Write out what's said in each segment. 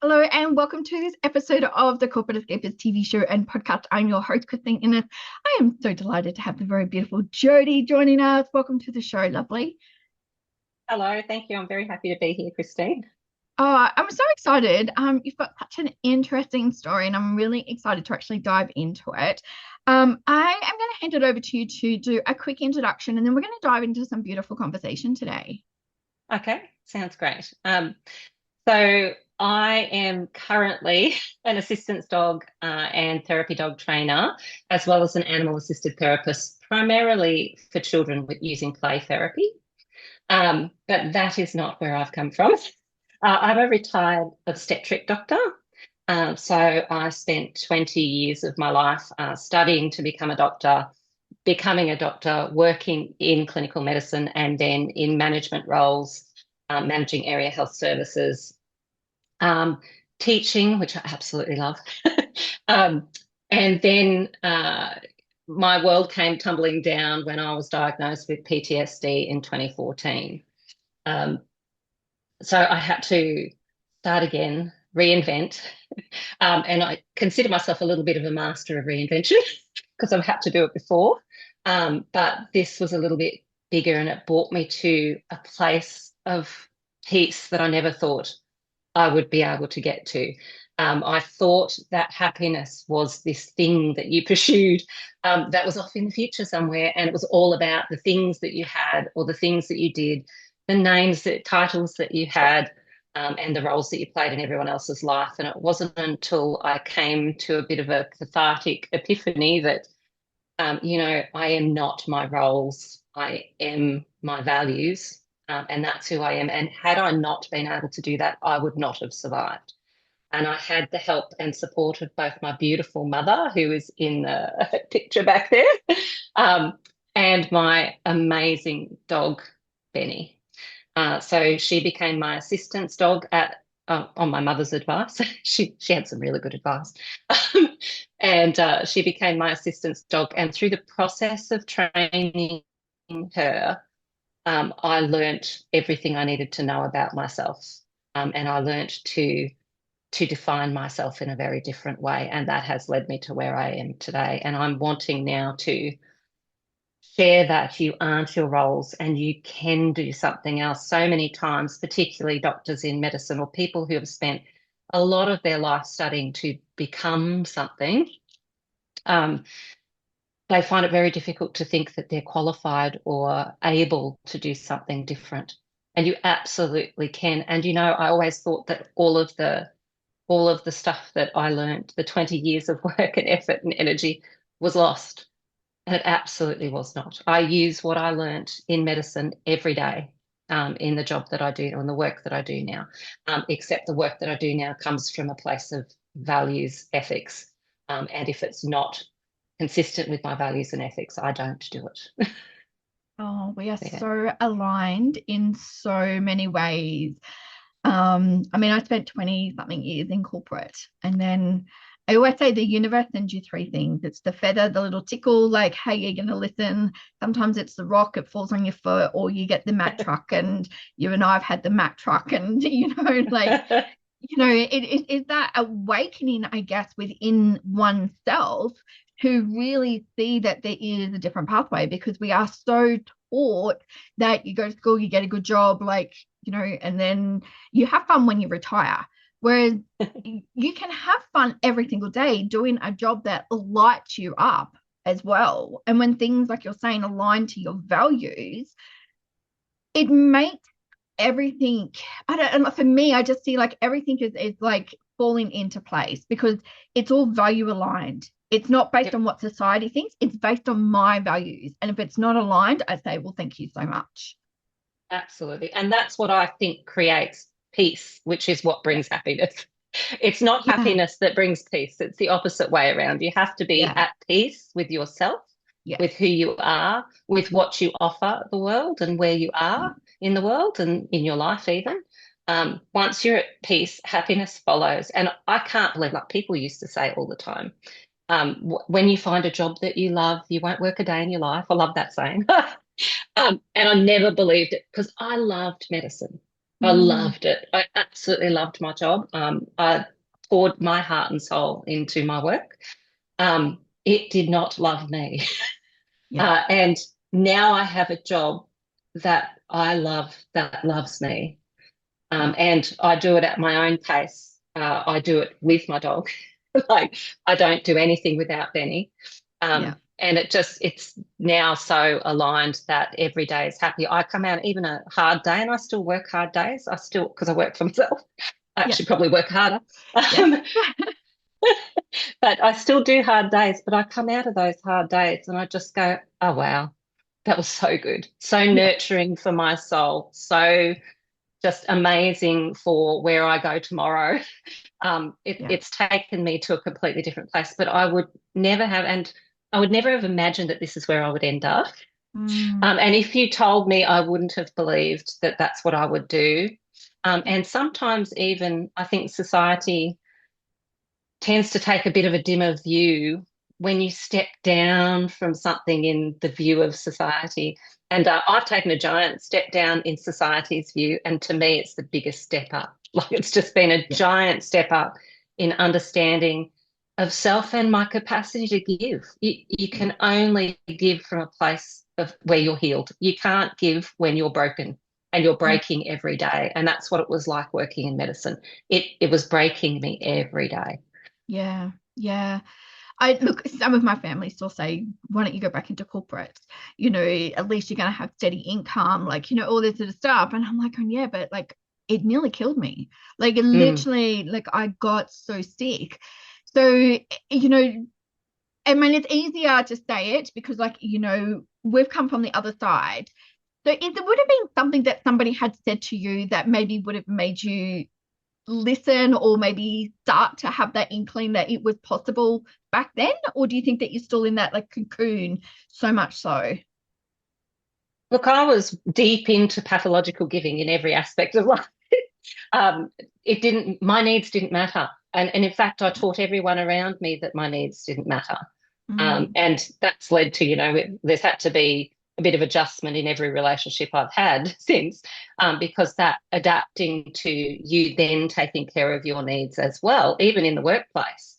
Hello and welcome to this episode of the Corporate Escapists TV show and podcast. I'm your host, Christine Innes. I am so delighted to have the very beautiful Jodi joining us. Welcome to the show, lovely. Hello, thank you. I'm very happy to be here, Christine. I'm so excited. You've got such an interesting story, and I'm really excited to actually dive into it. I am going to hand it over to you to do a quick introduction, and then we're going to dive into some beautiful conversation today. Okay, sounds great. So I am currently an assistance dog and therapy dog trainer, as well as an animal assisted therapist, primarily for children with using play therapy. But that is not where I've come from. I'm a retired obstetric doctor. So I spent 20 years of my life studying to become a doctor, becoming a doctor, working in clinical medicine, and then in management roles, managing area health services, um, teaching, which I absolutely love. um, and then my world came tumbling down when I was diagnosed with PTSD in 2014. Um, so I had to start again, reinvent. And I consider myself a little bit of a master of reinvention because I've had to do it before. But this was a little bit bigger and it brought me to a place of peace that I never thought I would be able to get to. I thought that happiness was this thing that you pursued that was off in the future somewhere, and it was all about the things that you had or the things that you did, the names, the titles that you had, and the roles that you played in everyone else's life. And it wasn't until I came to a bit of a cathartic epiphany that, I am not my roles, I am my values. And that's who I am. And had I not been able to do that, I would not have survived. And I had the help and support of both my beautiful mother, who is in the picture back there, um, and my amazing dog, Benny. So she became my assistance dog on my mother's advice. She had some really good advice, and she became my assistance dog. And through the process of training her, I learnt everything I needed to know about myself, and I learnt to define myself in a very different way, and that has led me to where I am today. And I'm wanting now to share that you aren't your roles and you can do something else. So many times, particularly doctors in medicine or people who have spent a lot of their life studying to become something, um, they find it very difficult to think that they're qualified or able to do something different. And you absolutely can. And I always thought that all of the stuff that I learned, the 20 years of work and effort and energy was lost. And it absolutely was not. I use what I learned in medicine every day, in the job that I do and the work that I do now. Except the work that I do now comes from a place of values, ethics. And if it's not consistent with my values and ethics, I don't do it. Oh, we are Yeah. so aligned in so many ways. I mean, I spent 20 something years in corporate, and then I always say the universe sends you three things. It's the feather, the little tickle, like, hey, you're gonna listen. Sometimes it's the rock, it falls on your foot, or you get the Mack truck, and you and I have had the Mack truck, and like, it is that awakening, I guess, within oneself to really see that there is a different pathway, because we are so taught that you go to school, you get a good job, like, and then you have fun when you retire. Whereas you can have fun every single day doing a job that lights you up as well. And when things, like you're saying, align to your values, it makes everything, I don't, and for me, I just see like everything is like falling into place, because it's all value aligned. It's not based Yep, on what society thinks, it's based on my values. And if it's not aligned, I say, well, thank you so much. absolutely. And that's what I think creates peace, which is what Yeah. brings happiness. It's not Yeah. happiness that brings peace. It's the opposite way around. You have to be Yeah. at peace with yourself, Yes. with who you are, with what you offer the world and where you are in the world and in your life, even. Once you're at peace, happiness follows. And I can't believe, like people used to say all the time, when you find a job that you love, you won't work a day in your life. I love that saying. And I never believed it because I loved medicine. I Mm, loved it. I absolutely loved my job. I poured my heart and soul into my work. It did not love me. Yeah. And now I have a job that I love, that loves me. Yeah. And I do it at my own pace. I do it with my dog. Like I don't do anything without Benny. Yeah. And it's now so aligned that every day is happy. I come out even a hard day and I still work hard days. I still, because I work for myself, I Yeah. actually probably work harder. Yes. Um, but I still do hard days, but I come out of those hard days and I just go, oh, wow, that was so good. So Yeah. nurturing for my soul. So just amazing for where I go tomorrow. Yeah. It's taken me to a completely different place, but I would never have imagined that this is where I would end up. Mm. And if you told me, I wouldn't have believed that that's what I would do. Yeah. And sometimes even I think society tends to take a bit of a dimmer view when you step down from something in the view of society. And I've taken a giant step down in society's view, and to me, it's the biggest step up. Like it's just been a Yeah. giant step up in understanding of self and my capacity to give. You Yeah. can only give from a place of where you're healed. You can't give when you're broken and you're Mm. breaking every day. And that's what it was like working in medicine. It was breaking me every day. Yeah. Yeah. I look, some of my family still say, why don't you go back into corporate? At least you're going to have steady income, like, all this sort of stuff. And I'm like, oh, yeah, but like, it nearly killed me. Like, it Mm. literally, like, I got so sick. So, I mean, it's easier to say it because, like, we've come from the other side. So, if there would have been something that somebody had said to you that maybe would have made you listen or maybe start to have that inkling that it was possible back then? Or do you think that you're still in that like cocoon so much so? Look, I was deep into pathological giving in every aspect of life. Um, my needs didn't matter. And in fact, I taught everyone around me that my needs didn't matter. Mm, And that's led to, there's had to be a bit of adjustment in every relationship I've had since, because that adapting to you then taking care of your needs as well, even in the workplace.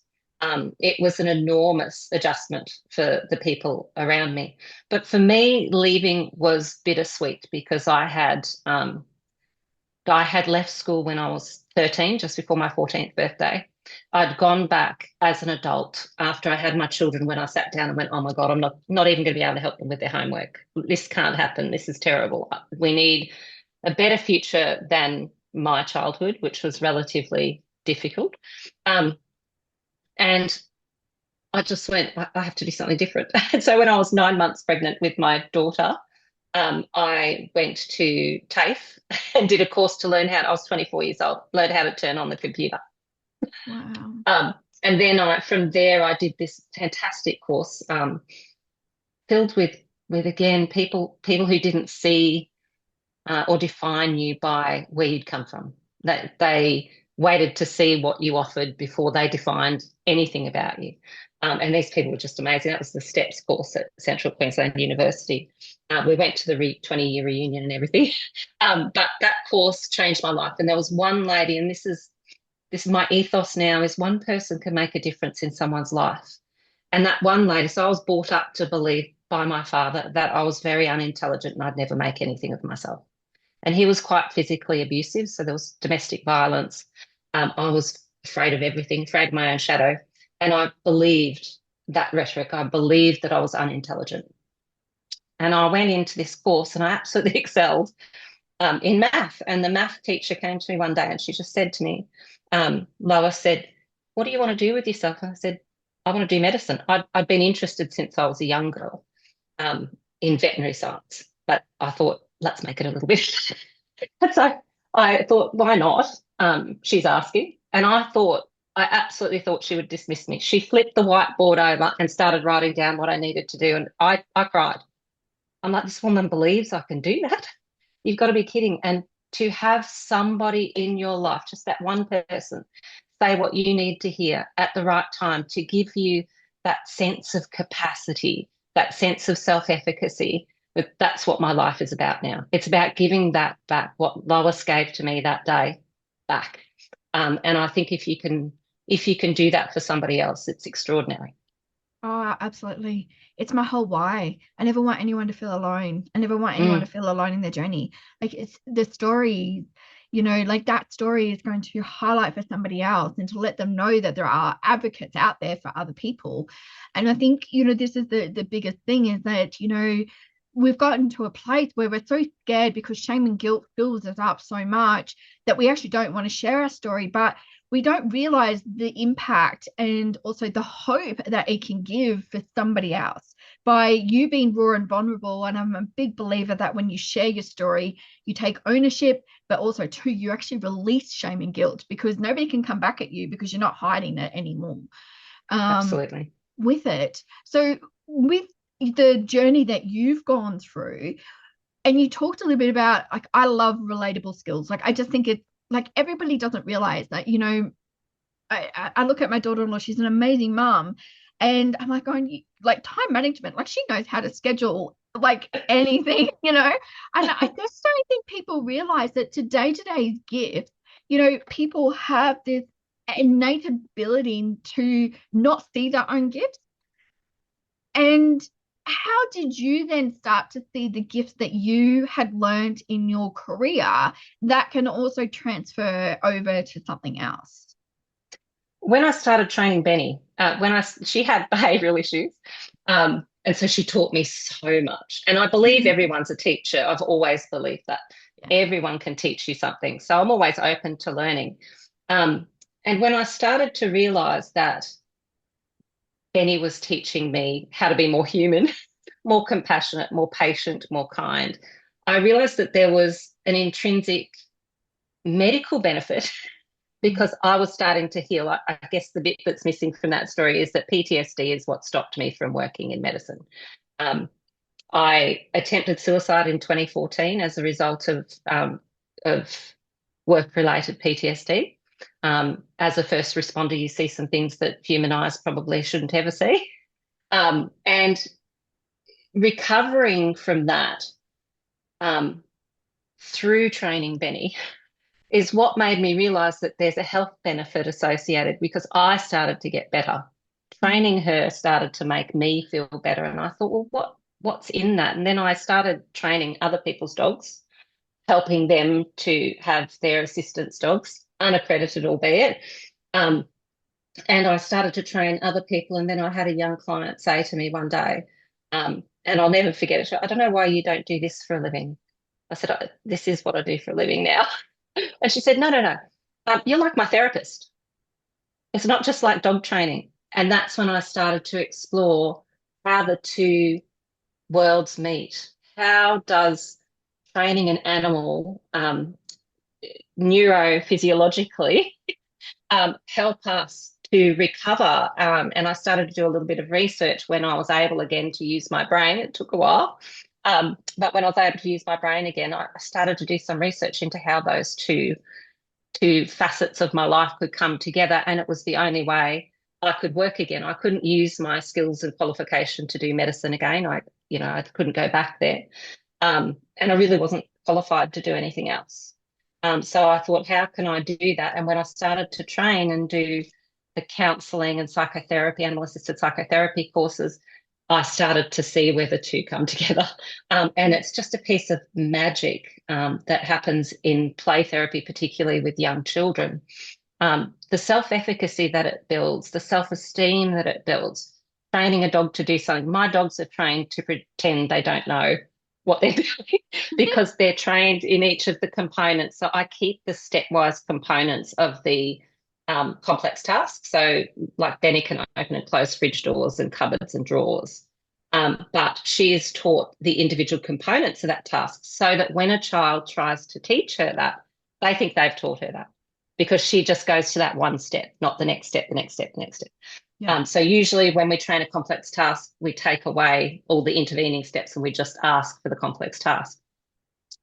It was an enormous adjustment for the people around me. But for me, leaving was bittersweet because I had left school when I was 13, just before my 14th birthday. I'd gone back as an adult after I had my children when I sat down and went, oh my God, I'm not even going to be able to help them with their homework. This can't happen. This is terrible. We need a better future than my childhood, which was relatively difficult. Um, and I just went, I have to do something different. So when I was 9 months pregnant with my daughter, I went to TAFE and did a course to learn I was 24 years old, learned how to turn on the computer. wow. Um, and then from there, I did this fantastic course filled with again, people who didn't see or define you by where you'd come from. That they waited to see what you offered before they defined anything about you. And these people were just amazing. That was the STEPS course at Central Queensland University. We went to the 20-year reunion and everything. But that course changed my life. And there was one lady, and this is my ethos now, is one person can make a difference in someone's life. And that one lady, so I was brought up to believe by my father that I was very unintelligent and I'd never make anything of myself. And he was quite physically abusive. So there was domestic violence. I was afraid of everything, afraid of my own shadow. And I believed that rhetoric. I believed that I was unintelligent. And I went into this course and I absolutely excelled in math. And the math teacher came to me one day and she just said to me, Lois said, what do you want to do with yourself? And I said, I want to do medicine. I'd been interested since I was a young girl um, in veterinary science, but I thought, let's make it a little bit. And so I thought, why not? She's asking. And I absolutely thought she would dismiss me. She flipped the whiteboard over and started writing down what I needed to do. And I cried. I'm like, this woman believes I can do that. You've got to be kidding. And to have somebody in your life, just that one person, say what you need to hear at the right time to give you that sense of capacity, that sense of self-efficacy. But that's what my life is about now. It's about giving that back, what Lois gave to me that day. back. And I think if you can do that for somebody else, it's extraordinary. Oh, absolutely. It's my whole why. I never want anyone to feel alone. I never want anyone to Mm, feel alone in their journey. Like it's the story, like that story is going to highlight for somebody else and to let them know that there are advocates out there for other people. And I think, this is the biggest thing is that, we've gotten to a place where we're so scared because shame and guilt fills us up so much that we actually don't want to share our story. But we don't realize the impact and also the hope that it can give for somebody else by you being raw and vulnerable. And I'm a big believer that when you share your story, you take ownership, but also too, you actually release shame and guilt because nobody can come back at you because you're not hiding it anymore absolutely. with it. So with the journey that you've gone through, and you talked a little bit about like I love relatable skills. Like I just think it like everybody doesn't realize that, I look at my daughter-in-law, she's an amazing mom. And I'm like going, like time management, like she knows how to schedule like anything, And I just don't think people realize that today's gift, people have this innate ability to not see their own gifts. And how did you then start to see the gifts that you had learned in your career that can also transfer over to something else? When I started training Benny, she had behavioural issues, and so she taught me so much. And I believe Mhm. everyone's a teacher. I've always believed that Yeah. everyone can teach you something. So I'm always open to learning. Um, and when I started to realise that Benny was teaching me how to be more human, more compassionate, more patient, more kind, I realised that there was an intrinsic medical benefit Mm. because I was starting to heal. I guess the bit that's missing from that story is that PTSD is what stopped me from working in medicine. Um, I attempted suicide in 2014 as a result of work-related PTSD. As a first responder, you see some things that human eyes probably shouldn't ever see. And recovering from that um, through training Benny is what made me realize that there's a health benefit associated because I started to get better. Mm. Training her started to make me feel better. And I thought, well, what's in that? And then I started training other people's dogs, helping them to have their assistance dogs, unaccredited albeit. Um, and I started to train other people. And then I had a young client say to me one day, and I'll never forget it, I don't know why you don't do this for a living. I said, this is what I do for a living now. And she said, no, no, no. You're like my therapist. It's not just like dog training. And that's when I started to explore how the two worlds meet. How does training an animal neurophysiologically help us to recover? And I started to do a little bit of research when I was able again to use my brain. It took a while. But when I was able to use my brain again, I started to do some research into how those two facets of my life could come together. And it was the only way I could work again. I couldn't use my skills and qualification to do medicine again. I couldn't go back there. And I really wasn't qualified to do anything else. So I thought, how can I do that? And when I started to train and do the counselling and psychotherapy, animal assisted psychotherapy courses, I started to see where the two come together. And it's just a piece of magic that happens in play therapy, particularly with young children. The self-efficacy that it builds, the self-esteem that it builds, training a dog to do something. My dogs are trained to pretend they don't know what they're doing because they're trained in each of the components. So I keep the stepwise components of the complex tasks. So, like Benny can open and close fridge doors and cupboards and drawers. But she is taught the individual components of that task so that when a child tries to teach her that, they think they've taught her that because she just goes to that one step, not the next step, the next step, the next step. Yeah. So usually when we train a complex task, we take away all the intervening steps and we just ask for the complex task.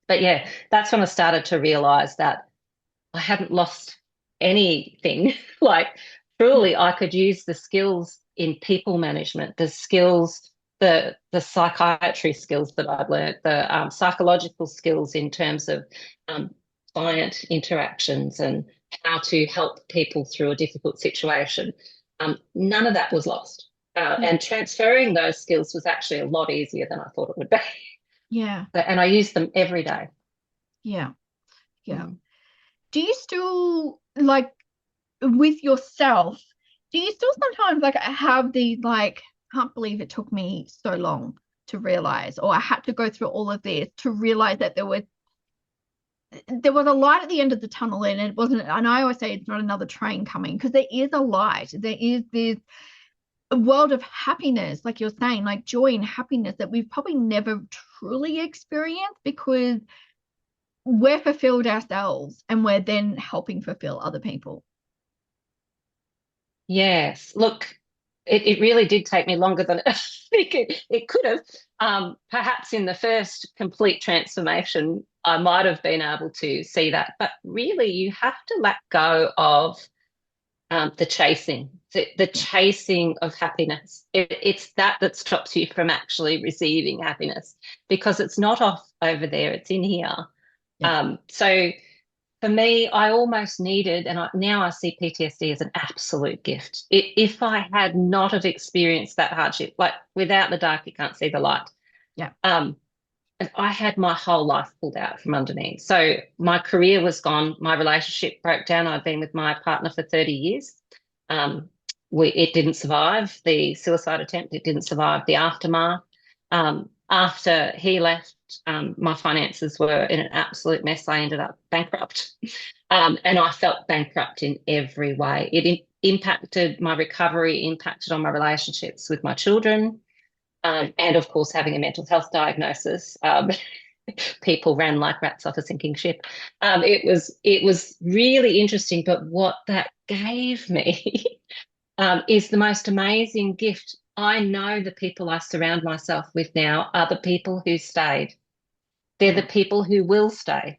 But yeah, that's when I started to realize that I hadn't lost anything. Like truly, I could use the skills in people management, the skills, the psychiatry skills that I've learned, the psychological skills in terms of um, client interactions and how to help people through a difficult situation. None of that was lost. Yeah. And transferring those skills was actually a lot easier than I thought it would be. Yeah. And I use them every day. Yeah. Yeah. Mm. Do you still like with yourself, do you still sometimes like have these like, can't believe it took me so long to realize, or I had to go through all of this to realize that there was a light at the end of the tunnel, and it wasn't, and I always say it's not another train coming, because there is a light. There is this world of happiness, like you're saying, like joy and happiness that we've probably never truly experienced because we're fulfilled ourselves and we're then helping fulfill other people. Yes. Look, it really did take me longer than I think it could have. Perhaps in the first complete transformation, I might have been able to see that. But really, you have to let go of the chasing, the Yeah. chasing of happiness. It's that stops you from actually receiving happiness because it's not off over there, it's in here. Yeah. So for me, I almost needed, and now I see PTSD as an absolute gift. If I had not have experienced that hardship, like without the dark, you can't see the light. Yeah. Um, and I had my whole life pulled out from under me. So my career was gone. My relationship broke down. I'd been with my partner for 30 years. Um, it didn't survive the suicide attempt. It didn't survive the aftermath. After he left, my finances were in an absolute mess. I ended up bankrupt. And I felt bankrupt in every way. It impacted my recovery, impacted on my relationships with my children, and of course, having a mental health diagnosis. People ran like rats off a sinking ship. It was really interesting, but what that gave me is the most amazing gift. I know the people I surround myself with now are the people who stayed. They're the Yeah. people who will stay.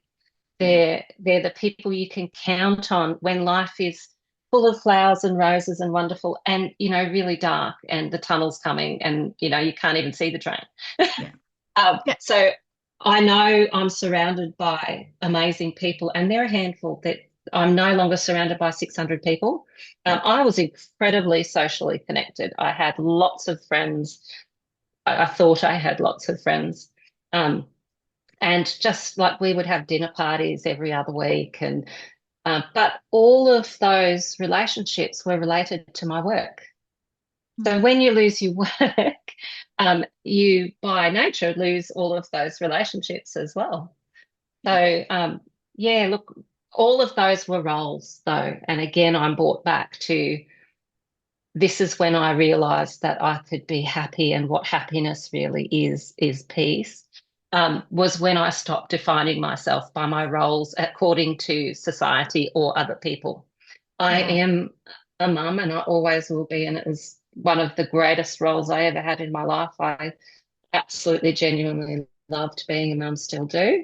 Yeah. They're the people you can count on when life is full of flowers and roses and wonderful and really dark and the tunnel's coming and you can't even see the train. Yeah. Yeah. So I know I'm surrounded by amazing people, and they're a handful. That I'm no longer surrounded by 600 people. Yeah. I was incredibly socially connected. I had lots of friends. I thought I had lots of friends. Um, and just like we would have dinner parties every other week. And but all of those relationships were related to my work. So Mm. when you lose your work, you by nature lose all of those relationships as well. Yeah. So yeah, look, all of those were roles though. And again, I'm brought back to this is when I realized that I could be happy and what happiness really is peace. Was when I stopped defining myself by my roles according to society or other people. I Yeah. am a mum and I always will be, and it was one of the greatest roles I ever had in my life. I absolutely genuinely loved being a mum, still do.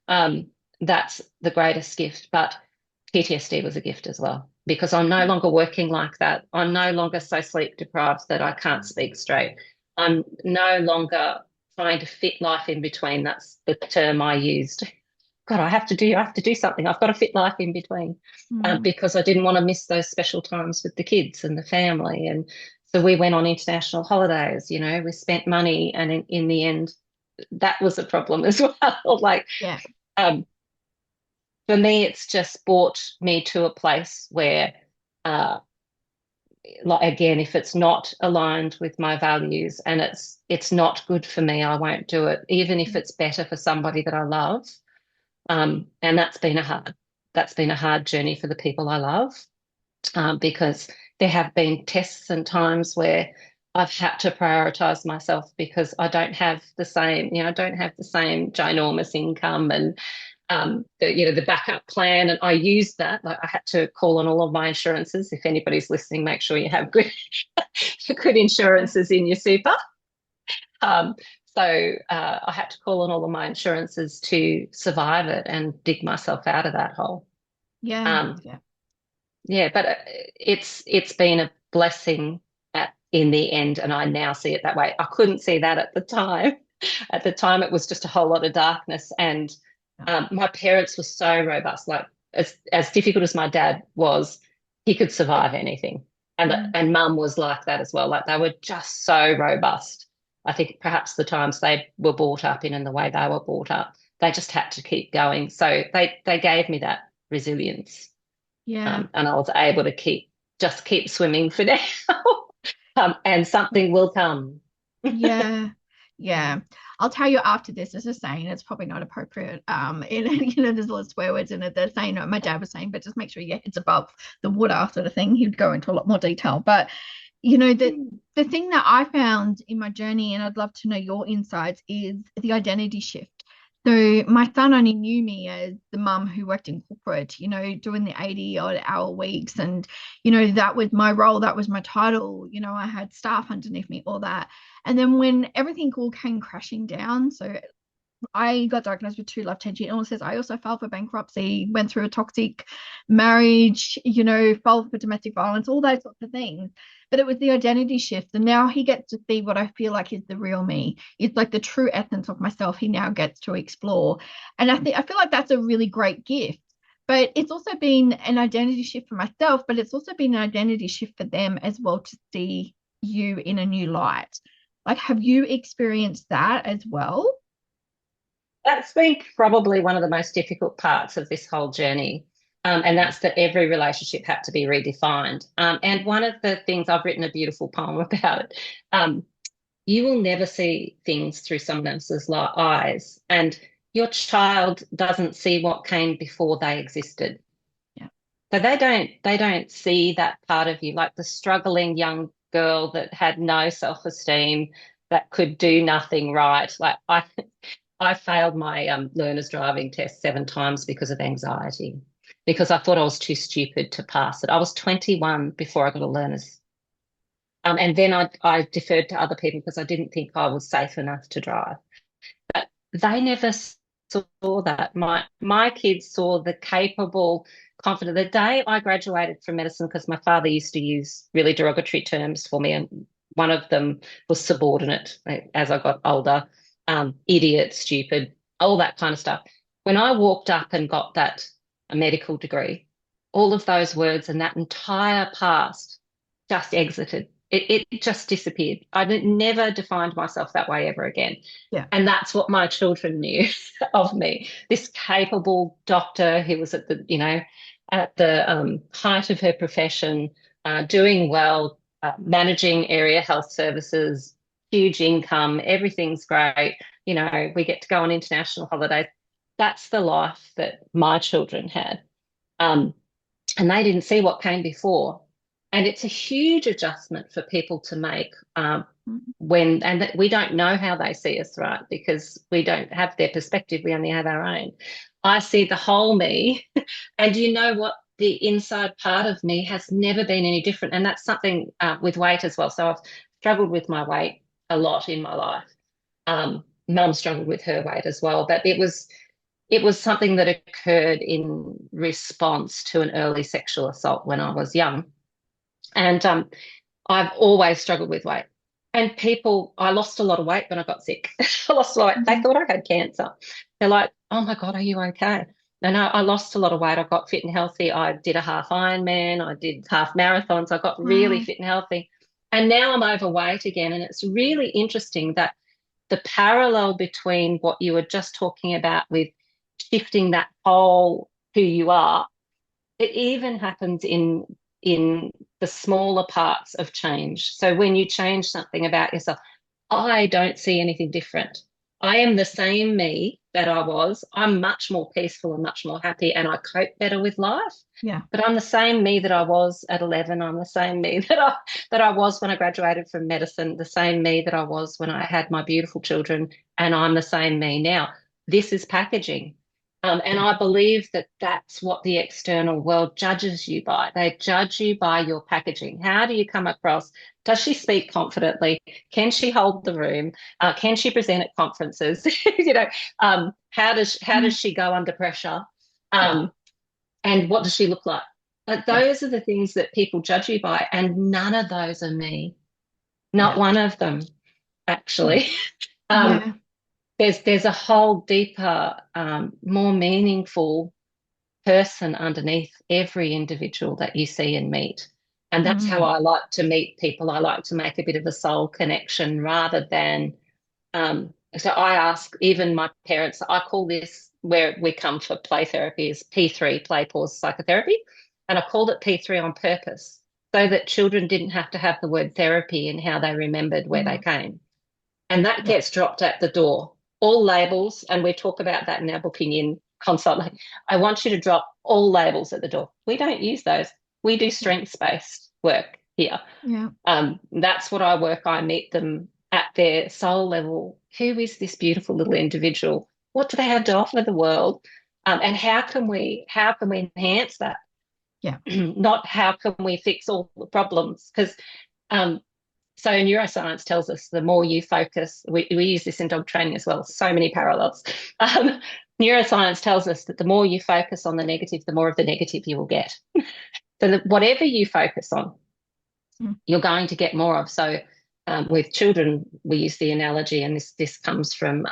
Um, that's the greatest gift. But PTSD was a gift as well because I'm no longer working like that. I'm no longer so sleep deprived that I can't speak straight. I'm no longer trying to fit life in between. That's the term I used. God, I have to do something. I've got to fit life in between Mm. because I didn't want to miss those special times with the kids and the family. And so we went on international holidays, we spent money. And in the end, that was a problem as well. Like, Yeah. um, for me, it's just brought me to a place where, uh, like again, if it's not aligned with my values and it's not good for me, I won't do it, even if Yeah. it's better for somebody that I love. And that's been a hard journey for the people I love, because there have been tests and times where I've had to prioritize myself because I don't have the same ginormous income and the backup plan. And I used that. Like I had to call on all of my insurances. If anybody's listening, make sure you have good good insurances in your super. Um, so I had to call on all of my insurances to survive it and dig myself out of that hole. Yeah. Um, Yeah. yeah, but it's been a blessing in the end, and I now see it that way. I couldn't see that at the time. At the time, it was just a whole lot of darkness, and My parents were so robust. Like as difficult as my dad was, he could survive anything. Mm. And mum was like that as well. Like they were just so robust. I think perhaps the times they were brought up in and the way they were brought up, they just had to keep going. So they gave me that resilience. Yeah. And I was able to keep swimming for now. And something will come. Yeah. Yeah. I'll tell you after this, as a saying, it's probably not appropriate. There's a lot of swear words in it. They're saying, my dad was saying, but just make sure your head's above the water, sort of thing. He'd go into a lot more detail. But the thing that I found in my journey, and I'd love to know your insights, is the identity shift. So my son only knew me as the mum who worked in corporate, doing the 80 odd hour weeks. And, that was my role, that was my title. I had staff underneath me, all that. And then when everything all came crashing down, so I got diagnosed with two left-handed illnesses. I also filed for bankruptcy, went through a toxic marriage, filed for domestic violence, all those sorts of things. But it was the identity shift. And now he gets to see what I feel like is the real me. It's like the true essence of myself he now gets to explore. And I feel like that's a really great gift. But it's also been an identity shift for myself, but it's also been an identity shift for them as well, to see you in a new light. Like, have you experienced that as well? That's been probably one of the most difficult parts of this whole journey. And that's that every relationship had to be redefined. And one of the things I've written a beautiful poem about it. You will never see things through someone else's eyes, and your child doesn't see what came before they existed. Yeah. So they don't see that part of you, like the struggling young girl that had no self-esteem, that could do nothing right. Like I failed my learner's driving test 7 times because of anxiety, because I thought I was too stupid to pass it. I was 21 before I got a learner's. And then I deferred to other people because I didn't think I was safe enough to drive. But they never saw that. My kids saw the capable, confident. The day I graduated from medicine, because my father used to use really derogatory terms for me, and one of them was subordinate, like, as I got older, idiot, stupid, all that kind of stuff. When I walked up and got that a medical degree, all of those words and that entire past just exited. It just disappeared. I never defined myself that way ever again. Yeah. And that's what my children knew of me. This capable doctor who was at the height of her profession, doing well, managing area health services, huge income, everything's great. We get to go on international holidays. That's the life that my children had. Um, and they didn't see what came before. And it's a huge adjustment for people to make, and that we don't know how they see us, right? Because we don't have their perspective, we only have our own. I see the whole me, and you know what? The inside part of me has never been any different. And that's something with weight as well. So I've struggled with my weight a lot in my life. Mum struggled with her weight as well, but it was something that occurred in response to an early sexual assault when I was young. And I've always struggled with weight. And I lost a lot of weight when I got sick. I lost a lot of weight. They Mhm. thought I had cancer. They're like, oh my God, are you okay? And I lost a lot of weight. I got fit and healthy. I did a half Ironman. I did half marathons. I got really Wow. fit and healthy. And now I'm overweight again. And it's really interesting that the parallel between what you were just talking about with shifting that whole who you are, it even happens in the smaller parts of change. So when you change something about yourself, I don't see anything different. I am the same me that I was. I'm much more peaceful and much more happy, and I cope better with life. Yeah. But I'm the same me that I was at 11. I'm the same me that I was when I graduated from medicine, the same me that I was when I had my beautiful children, and I'm the same me now. This is packaging. And I believe that that's what the external world judges you by. They judge you by your packaging. How do you come across? Does she speak confidently? Can she hold the room? Can she present at conferences? How does Mm. she go under pressure? Yeah. Um, and what does she look like? But Yeah. those are the things that people judge you by, and none of those are me. Not Yeah. one of them, Yeah. actually. Um, Yeah. there's a whole deeper, more meaningful person underneath every individual that you see and meet. And that's how Mm, I like to meet people. I like to make a bit of a soul connection rather than, so I ask even my parents, I call this where we come for play therapy is P3, play pause psychotherapy. And I called it P3 on purpose so that children didn't have to have the word therapy in how they remembered where they mm, came. And that yeah, gets dropped at the door. All labels, and we talk about that in our booking in consult. Like, I want you to drop all labels at the door. We don't use those. We do yeah, strengths-based work here. yeah, That's what I work. I meet them at their soul level. Who is this beautiful little individual? What do they have to offer the world? And how can we enhance that? yeah, Not how can we fix all the problems? Because um, so neuroscience tells us the more you focus, we use this in dog training as well, so many parallels. Um, Neuroscience tells us that the more you focus on the negative, the more of the negative you will get. So that whatever you focus on, mm, you're going to get more of. So with children, we use the analogy, and this comes from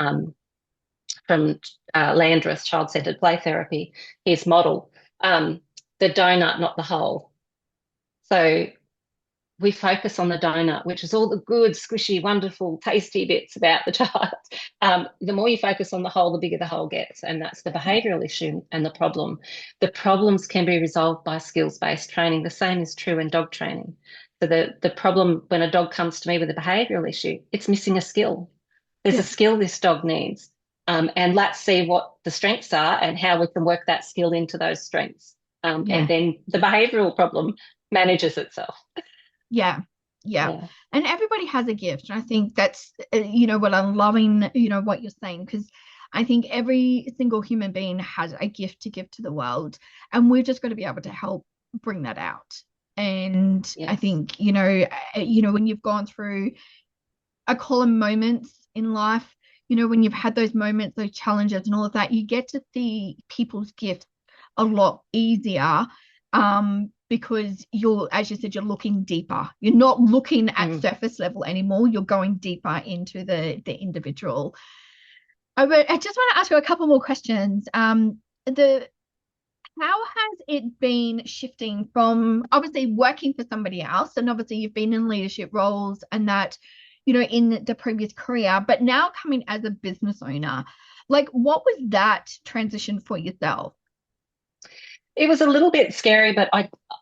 Landreth, child-centered play therapy. His model, um, the donut, not the whole. So we focus on the donut, which is all the good, squishy, wonderful, tasty bits about the child. The more you focus on the whole, the bigger the whole gets. And that's the yeah, behavioral issue and the problem. The problems can be resolved by skills-based training. The same is true in dog training. So the problem when a dog comes to me with a behavioral issue, it's missing a skill. There's a yeah, skill this dog needs. And let's see what the strengths are and how we can work that skill into those strengths. And yeah, then the behavioral problem manages itself. yeah, yeah. Yeah. And everybody has a gift. And I think that's, what I'm loving, what you're saying, because I think every single human being has a gift to give to the world. And we've just got to be able to help bring that out. And I Yes. think, when you've gone through, I call them moments in life, when you've had those moments, those challenges and all of that, you get to see people's gifts a lot easier, because you're, as you said, you're looking deeper. You're not looking at Mm. surface level anymore. You're going deeper into the individual. I just want to ask you a couple more questions. The How has it been shifting from obviously working for somebody else, and obviously you've been in leadership roles and that, in the previous career, but now coming as a business owner, like what was that transition for yourself? It was a little bit scary, but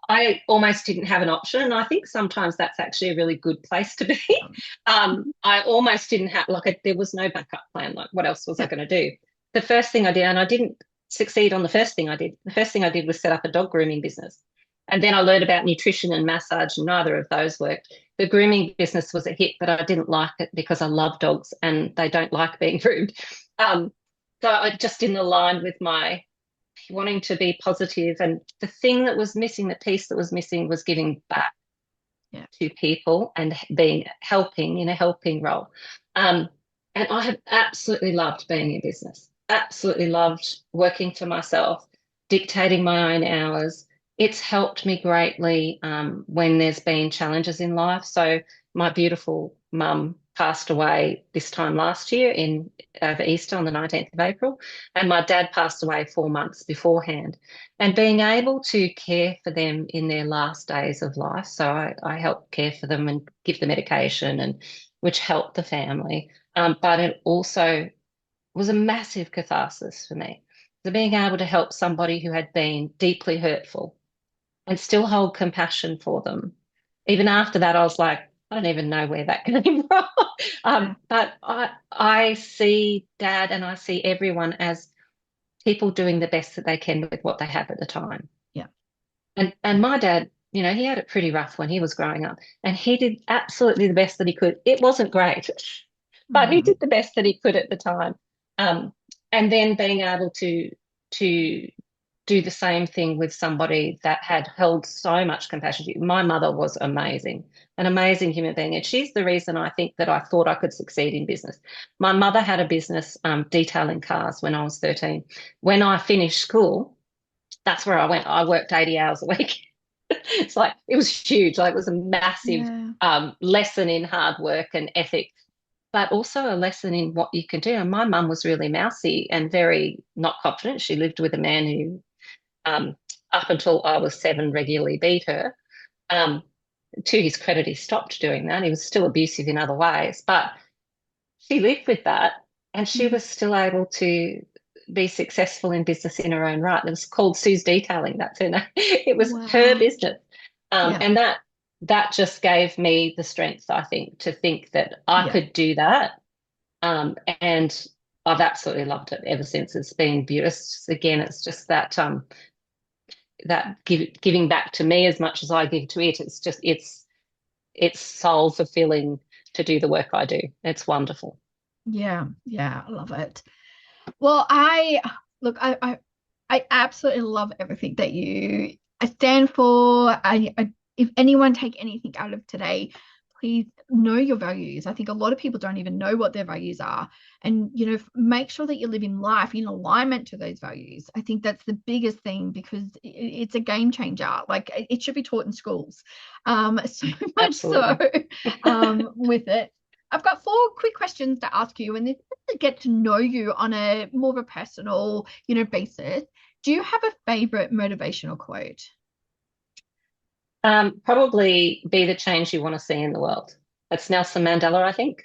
I almost didn't have an option. And I think sometimes that's actually a really good place to be. I almost didn't have there was no backup plan. Like what else was I Yeah, going to do? The first thing I did, and I didn't succeed on the first thing I did. The first thing I did was set up a dog grooming business. And then I learned about nutrition and massage, and neither of those worked. The grooming business was a hit, but I didn't like it because I love dogs and they don't like being groomed. Um, so I just didn't align with my wanting to be positive. And the thing that was missing, the piece that was missing was giving back yeah, to people and being helping in a helping role. Um, and I have absolutely loved being in business, absolutely loved working for myself, dictating my own hours. It's helped me greatly when there's been challenges in life. So my beautiful mum passed away this time last year in over Easter on the 19th of April, and my dad passed away 4 months beforehand. And being able to care for them in their last days of life. So I help care for them and give the medication, and which helped the family. But it also was a massive catharsis for me. So being able to help somebody who had been deeply hurtful and still hold compassion for them. Even after that, I was like, I don't even know where that came from. yeah, But I see Dad and I see everyone as people doing the best that they can with what they have at the time. yeah, And my dad, he had it pretty rough when he was growing up, and he did absolutely the best that he could. It wasn't great, but he mm, did the best that he could at the time. Um, and then being able to do the same thing with somebody that had held so much compassion. My mother was amazing, an amazing human being, and she's the reason I think that I thought I could succeed in business. My mother had a business detailing cars when I was 13. When I finished school, that's where I went. I worked 80 hours a week. It's like it was huge. Like it was a massive yeah, lesson in hard work and ethics. but also a lesson in what you can do. And my mum was really mousy and very not confident. She lived with a man who, um, up until I was 7, regularly beat her. Um, to his credit, he stopped doing that. He was still abusive in other ways, but she lived with that and she Mm. was still able to be successful in business in her own right. It was called Sue's Detailing. That's her name. It was her Wow. business. Yeah. And that just gave me the strength, I think, to think that I Yeah. could do that. And I've absolutely loved it ever since. It's been beautiful. Again, it's just that giving back to me as much as I give to it. It's soul fulfilling to do the work I do. It's wonderful. Yeah. Yeah. I love it. Well, I look, I absolutely love everything that you stand for. If anyone take anything out of today, please know your values. I think a lot of people don't even know what their values are, and make sure that you're living life in alignment to those values. I think that's the biggest thing because it's a game changer. Like it should be taught in schools, so much so Absolutely. with it. I've got 4 quick questions to ask you, and this is to get to know you on a more of a personal, basis. Do you have a favorite motivational quote? Probably be the change you want to see in the world. That's Nelson Mandela, I think.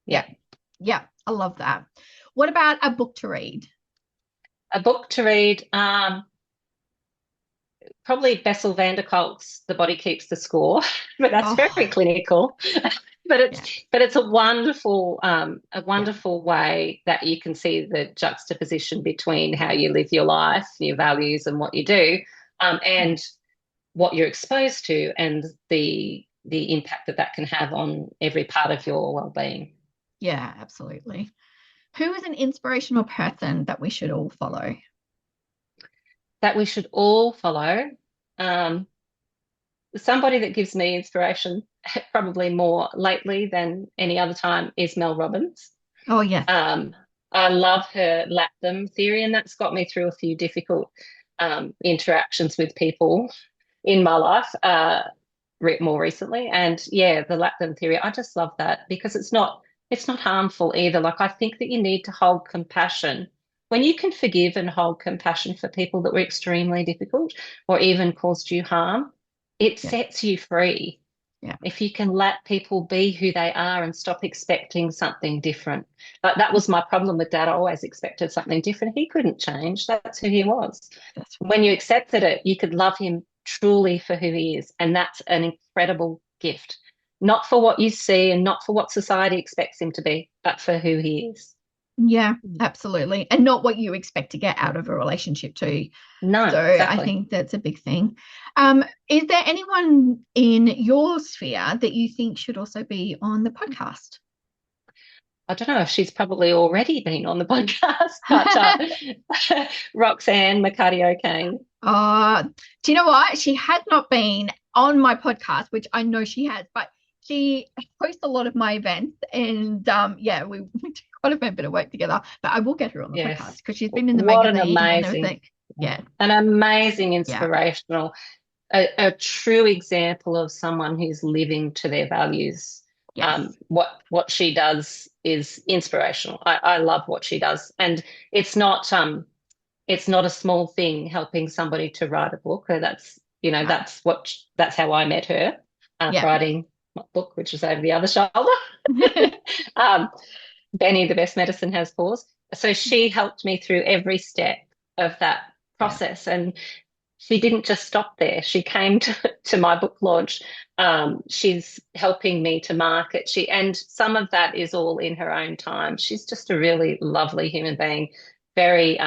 Yeah, Yeah. yeah, I love that. What about a book to read? A book to read, probably Bessel van der Kolk's The Body Keeps the Score, but that's very Oh, clinical. But yeah, it's a yeah, wonderful way that you can see the juxtaposition between how you live your life, your values, and what you do, yeah, and what you're exposed to, and the impact that that can have on every part of your well-being. yeah, absolutely. Who is an inspirational person that we should all follow? That we should all follow. Um, Somebody that gives me inspiration, probably more lately than any other time, is Mel Robbins. Oh, yes, Um, I love her lap them theory, and that's got me through a few difficult interactions with people in my life more recently. And yeah, the lap them theory, I just love that because it's not harmful either. Like I think that you need to hold compassion. When you can forgive and hold compassion for people that were extremely difficult or even caused you harm, it yeah, sets you free. yeah, If you can let people be who they are and stop expecting something different. But that was my problem with dad. I always expected something different. He couldn't change. That's who he was. that's When you accepted it, you could love him truly for who he is. And that's an incredible gift. Not for what you see and not for what society expects him to be, but for who he is. yeah, absolutely, and not what you expect to get out of a relationship too. No, So I exactly. think that's a big thing. Is there anyone in your sphere that you think should also be on the podcast? I don't know if she's probably already been on the podcast, but Roxanne McCarty-O'Kane. uh, do you know what? She has not been on my podcast, which I know she has, but she hosts a lot of my events, and yeah, we do quite a fair bit of work together. But I will get her on the podcast Yes. because she's been in the What an magazine and amazing, everything. Yeah, an amazing yeah, inspirational, a true example of someone who's living to their values. yes, What she does is inspirational. I love what she does, and it's not it's not a small thing helping somebody to write a book. That's no, that's how I met her, yeah. writing my book, which is over the other shoulder. um, Benny, the best medicine has pause. So she helped me through every step of that Yeah. process. And she didn't just stop there. She came to my book launch. She's helping me to market. And some of that is all in her own time. She's just a really lovely human being, very,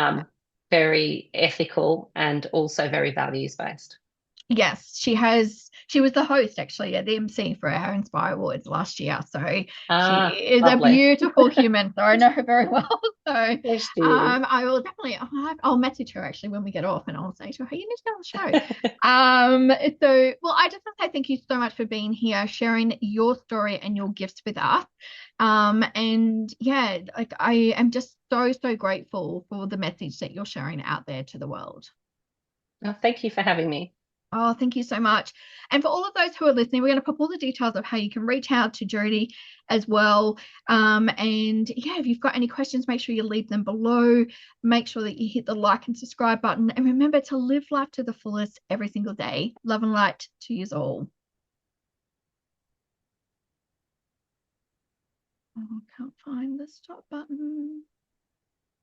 very ethical and also very values based. Yes, she has. She was the host actually at the MC for our Inspire Awards last year. So she Ah, is a lovely. beautiful human. So I know her very well. So Yes, she is. I will definitely. I'll message her actually when we get off, and I'll say to her, "You need to go on the show." So well, I just want to say thank you so much for being here, sharing your story and your gifts with us. And yeah, like I am just so grateful for the message that you're sharing out there to the world. Oh, thank you for having me. Oh, thank you so much. And for all of those who are listening, we're going to pop all the details of how you can reach out to Jodi as well. And yeah, if you've got any questions, make sure you leave them below. Make sure that you hit the like and subscribe button. And remember to live life to the fullest every single day. Love and light to you all. Oh, I can't find the stop button.